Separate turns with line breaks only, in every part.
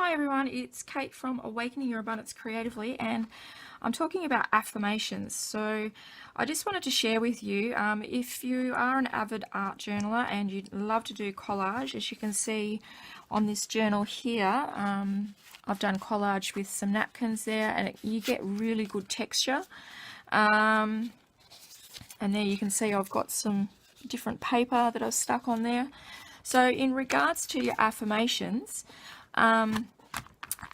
Hi everyone, it's Kate from Awakening Your Abundance Creatively, and I'm talking about affirmations. So I just wanted to share with you, if you are an avid art journaler and you'd love to do collage, as you can see on this journal here, I've done collage with some napkins there, and you get really good texture. And there you can see I've got some different paper that I've stuck on there. So in regards to your affirmations,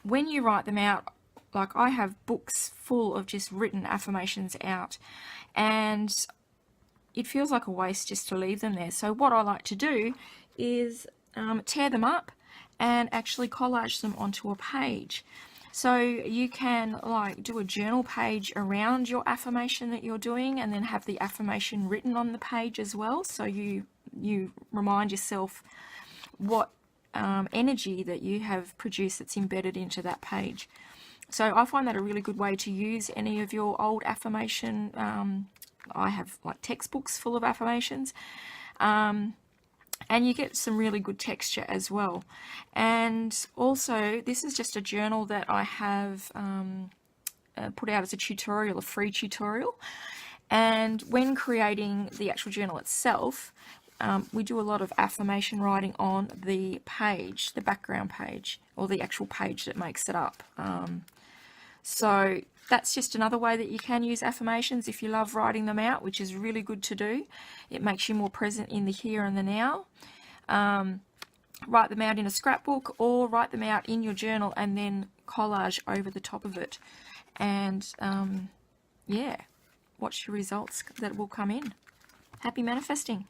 when you write them out, like I have books full of just written affirmations out, and it feels like a waste just to leave them there. So what I like to do is tear them up and actually collage them onto a page. So you can like do a journal page around your affirmation that you're doing, and then have the affirmation written on the page as well. So you remind yourself what energy that you have produced that's embedded into that page. So I find that a really good way to use any of your old affirmation. I have like textbooks full of affirmations, and you get some really good texture as well. And also, this is just a journal that I have put out as a tutorial, a free tutorial. And when creating the actual journal itself, we do a lot of affirmation writing on the page, the background page, or the actual page that makes it up. So that's just another way that you can use affirmations if you love writing them out, which is really good to do. It makes you more present in the here and the now. Write them out in a scrapbook, or write them out in your journal and then collage over the top of it. And yeah, watch your results that will come in. Happy manifesting.